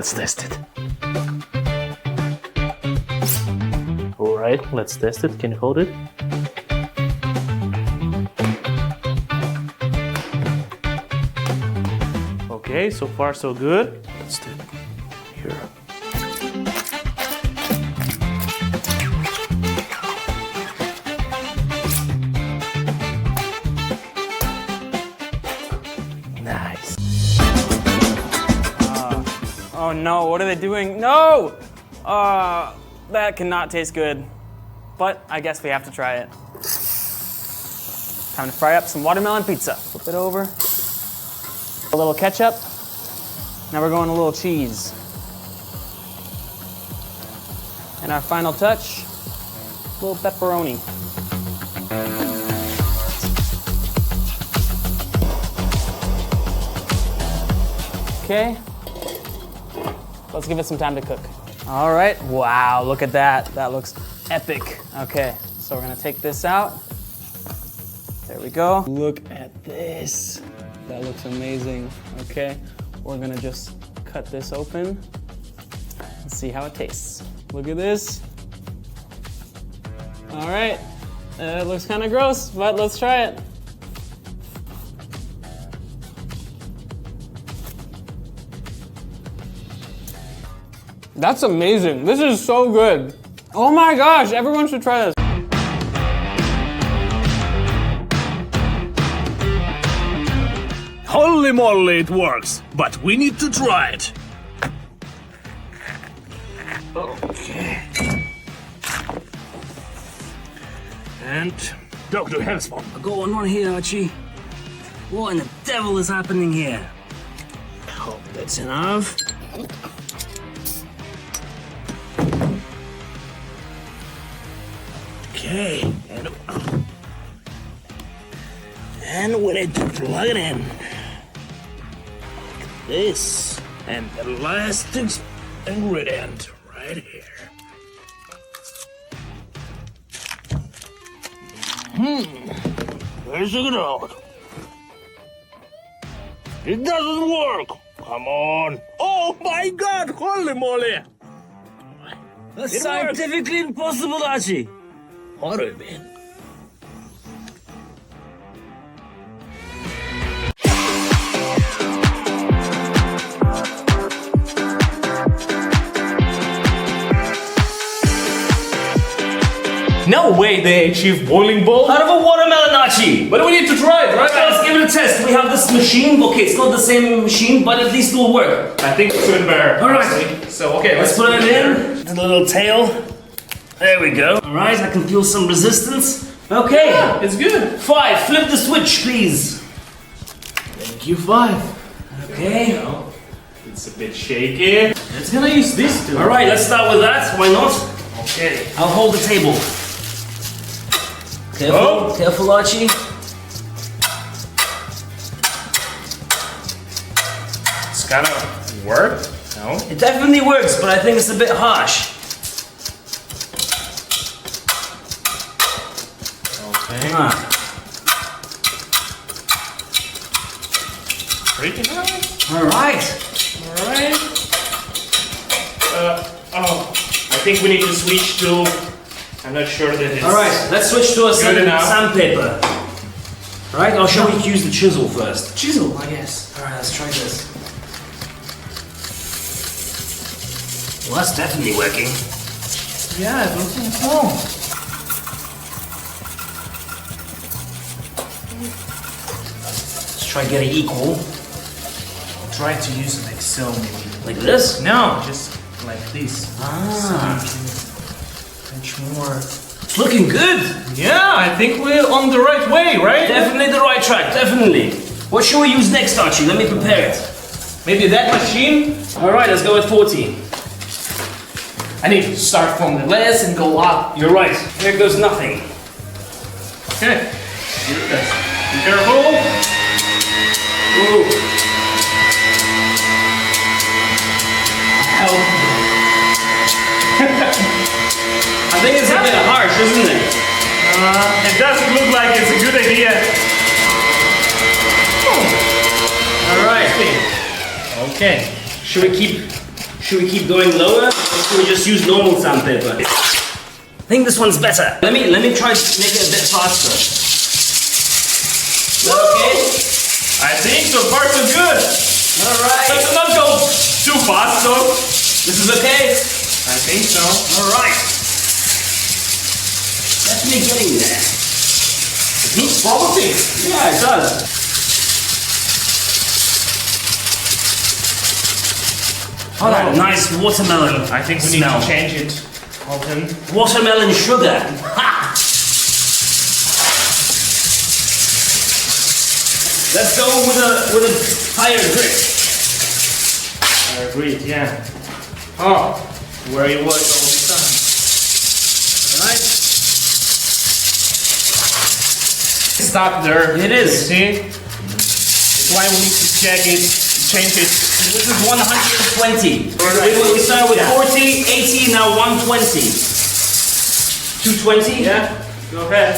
let's test it. All right, let's test it. Can you hold it? Okay, so far so good. Let's do it here. Nice. Oh no, what are they doing? No! That cannot taste good. But I guess we have to try it. Time to fry up some watermelon pizza. Flip it over. A little ketchup. Now we're going a little cheese. And our final touch, a little pepperoni. Okay, let's give it some time to cook. All right, wow, look at that. That looks epic. Okay, so we're gonna take this out. There we go. Look at this. That looks amazing. Okay, we're gonna just cut this open and see how it tastes. Look at this. All right, it looks kind of gross, but let's try it. That's amazing. This is so good. Oh my gosh, everyone should try this. Holy moly, it works, but we need to try it. Okay. And Dr. Hensman. I've got one here, Archie. What in the devil is happening here? Hope that's enough. Okay, and we need to plug it in. This and the last ingredient right here. Let's check it out. It doesn't work. Come on. Oh my God! Holy moly! That's scientifically impossible, Archie. What do you mean? No way they achieved boiling ball. Out of a watermelon, Archie. But we need to try it, right? Let's give it a test. We have this machine. Okay, it's not the same machine, but at least it'll work. I think it's good better. All right. So, okay, Let's put it in. The little tail. There we go. All right, I can feel some resistance. Okay. Yeah, it's good. 5, flip the switch, please. Thank you, 5. Okay. It's a bit shaky. Let's gonna use this too. All right, let's start with that. Why not? Okay. I'll hold the table. Careful, Oh. careful, Archie. It's kind of worked. No? It definitely works, but I think it's a bit harsh. Okay. Pretty nice. All right. All right. I think we need to switch to. I'm not sure that it's. All right, let's switch to a Good enough. sandpaper. All right, I'll show you to use the chisel first. Chisel, I guess. All right, let's try this. Well, that's definitely working. Yeah, I don't think so. Let's try getting equal. Try to use it like so, maybe. Like this? No, just like this. Ah. Much more. It's looking good. Yeah, I think we're on the right way, right? Definitely the right track, definitely. What should we use next, Archie? Let me prepare it. Maybe that machine? All right, let's go with 40. I need to start from the less and go up. You're right. There goes nothing. Okay. Be careful. Ooh. I think it's a bit harsh, isn't it? It doesn't look like it's a good idea. All right. Okay. Should we keep Should we keep going lower, or should we just use normal sandpaper? I think this one's better. Let me try to make it a bit faster. Is that okay? I think so far so good. All right. Let's not go too fast though. This is okay? I think so. All right. Definitely getting there. It looks promising. Yeah, it does. Oh, that nice watermelon. I think we smell. need to change it. Open. Watermelon sugar. Ha! Let's go with a higher grip. I agree, yeah. Oh, where you was all the time. Alright. Stop there. It is. You see? That's why we need to check it, change it. This is 120. Alright. We started with Yeah. 40, 80, now 120. 220? Yeah, go ahead.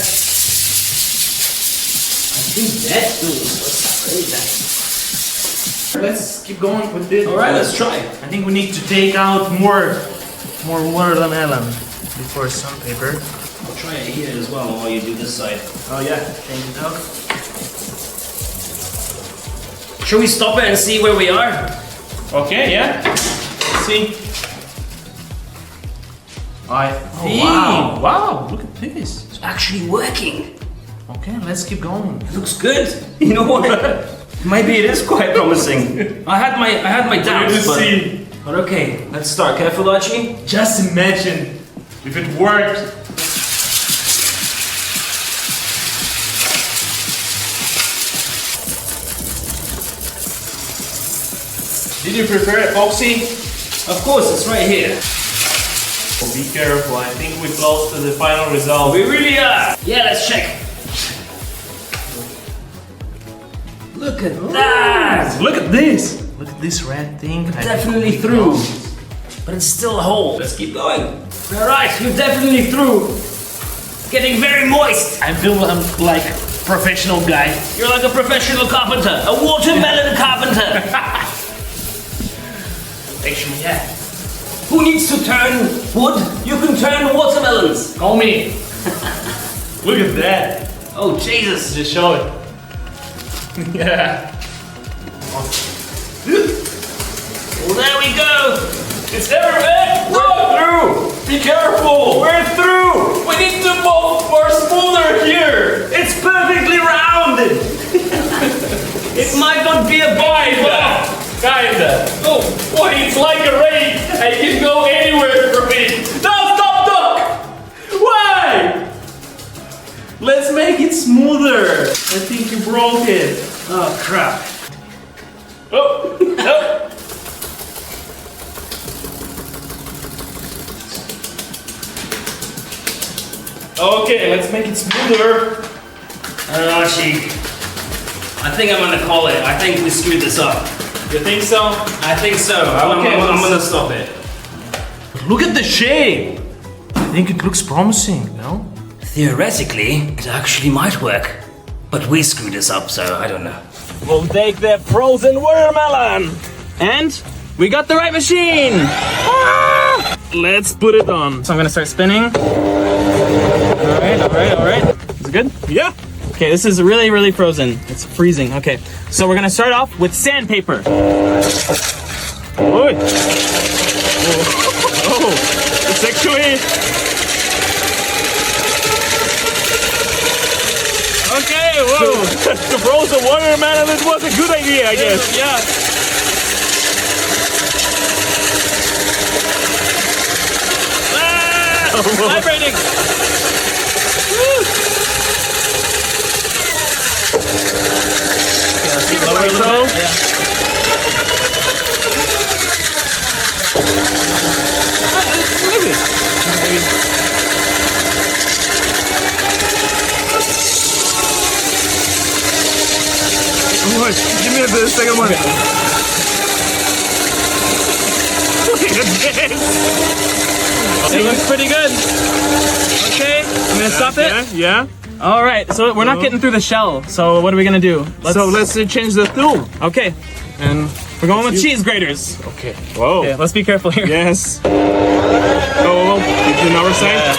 I think that really Let's keep going with this. Alright, let's try. I think we need to take out more watermelon before sandpaper. I'll try it here as well while you do this side. Oh yeah, change it out. Should we stop it and see where we are? Okay, yeah. Let's see. wow. Wow, look at this. It's actually working. Okay, let's keep going. It looks good. You know what? Maybe it is quite promising. I had my doubts, but okay, let's start. Careful, Archie. Just imagine if it worked. Did you prepare epoxy? Of course, it's right here. Oh, be careful, I think we're close to the final result. We really are. Yeah, let's check. Look at that. Look at this! Look at this red thing. Definitely through. But it's still a hole. Let's keep going. Alright, you're definitely through. Getting very moist. I feel I'm like a professional guy. You're like a professional carpenter. A watermelon carpenter. Actually, yeah. Who needs to turn wood? You can turn watermelons. Call me. Look at that. Oh, Jesus. Just show it. Yeah. Well, there we go. It's everywhere. We're through. Be careful. We're through. We need to move more smoother here. It's perfectly rounded. It might not be a bite, but... Kinda. Oh, boy, it's like a rain. I can go anywhere from it. No, stop! Why? Let's make it smoother. I think you broke it. Oh, crap. Oh, no. Okay, let's make it smoother. Archie, I think I'm gonna call it. I think we screwed this up. You think so? I think so. I'm gonna stop it. Look at the shape. I think it looks promising, no? Theoretically, it actually might work. But we screwed this up, so I don't know. We'll take the frozen watermelon. And we got the right machine. Ah! Let's put it on. So I'm gonna start spinning. All right. Is it good? Yeah. Okay, this is really, really frozen. It's freezing. Okay, so we're gonna start off with sandpaper. Oh, it's actually... Okay, whoa. To froze the watermelon, it was a good idea, I guess. Yeah. Ah! Vibrating. Keep it like so. Give me the second one. Look at this. It looks pretty good. Okay, I'm gonna stop it. Yeah. All right, so we're not getting through the shell. So what are we gonna do? So let's change the tool. Okay, and We're going with cheese graters. Okay. Whoa. Okay, let's be careful here. Yes. Oh, it's another side.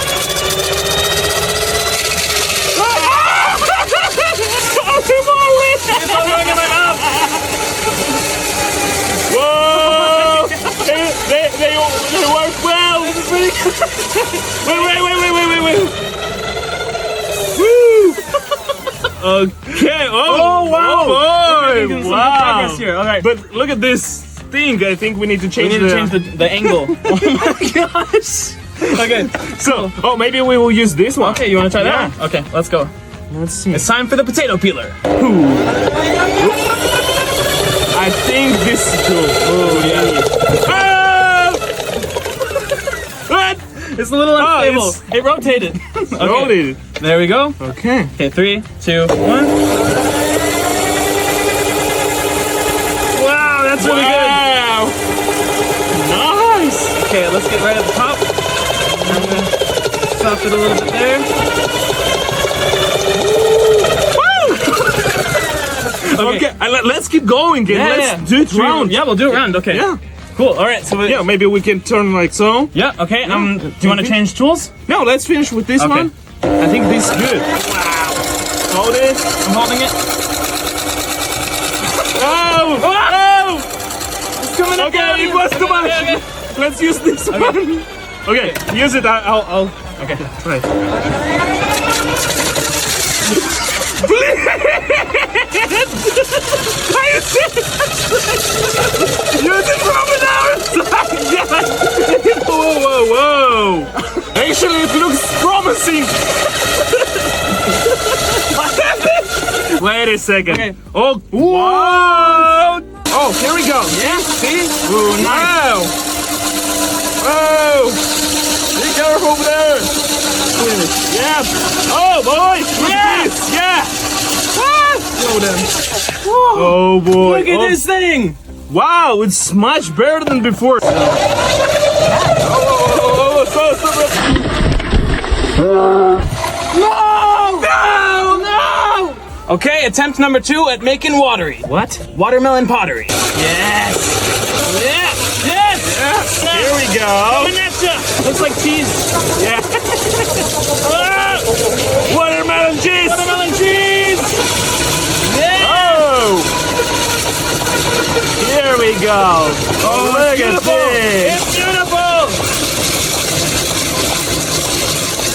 Whoa! They work well. Wait. Woo! Okay. Oh wow! We're making some good progress here. All right. But look at this thing. I think we need to We change need to change the angle. Oh my gosh. Okay. So, maybe we will use this one. Okay, you want to try Yeah. that? Okay, let's go. Let's see. It's time for the potato peeler. I think this is cool. Oh yeah. Ah! What? It's a little unstable. it's- It rotated. Okay. Rolled. There we go. Okay. Okay, 3, 2, 1. Wow, that's really good. Wow. Nice. Okay, let's get right at the top. I'm gonna top it a little bit there. Okay. Let's keep going. And let's do it round. Yeah, we'll do it round. Okay. Yeah. Cool. All right. So Yeah. Maybe we can turn like so. Yeah. Okay. Do you want to change tools? No. Let's finish with this Okay. one. I think this is good. Wow. Hold it. I'm holding it. Oh. Oh. It's coming up. Okay. It was too much. Okay. Let's use this one. Okay. Use it. I'll. Okay. Right. Use it from an outside. Whoa. Actually, it looks promising. Wait a second. Okay. Oh, whoa. Oh, here we go. Yeah. See? Ooh, wow. Oh. Be careful over there. Yeah. Oh, boy. Yes. Yeah. Oh, boy. Look at this thing. Wow, it's much better than before. Stop. No! Okay, attempt number 2 at making watery. What? Watermelon pottery. Yes. Yes! Yes! Here we go. Vanessa! Looks like cheese. Yeah. Watermelon cheese. Watermelon cheese! Yeah! Oh. Here we go. Oh, look at this. It's beautiful!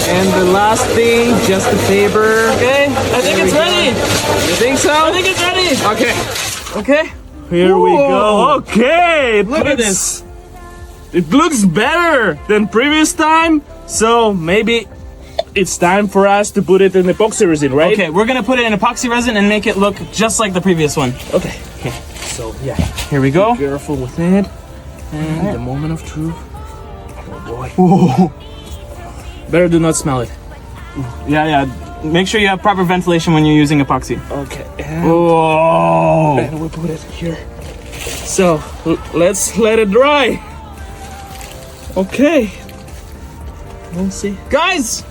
And the last thing, just a favor. Okay, I think it's ready. You think so? I think it's ready. Okay. Okay. Here we Whoa. go. Okay. Look at this. It looks better than previous time. So maybe it's time for us to put it in epoxy resin, right? Okay, we're gonna put it in epoxy resin and make it look just like the previous one. Okay. So yeah, Here we go. careful with it. And the moment of truth. Oh boy. Better do not smell it. Yeah. Make sure you have proper ventilation when you're using epoxy. Okay. Oh! And we put it here. So let's let it dry. Okay. We'll see. Guys!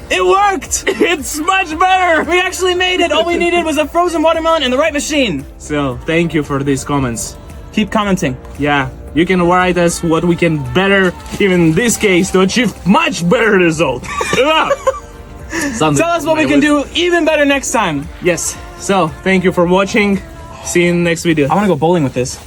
It worked! It's much better. We actually made it! All we needed was a frozen watermelon and the right machine. So thank you for these comments. Keep commenting. Yeah, you can write us what we can better, even in this case, to achieve much better result. Yeah. Tell us what we can do even better next time. Yes. So thank you for watching. See you in the next video. I wanna go bowling with this.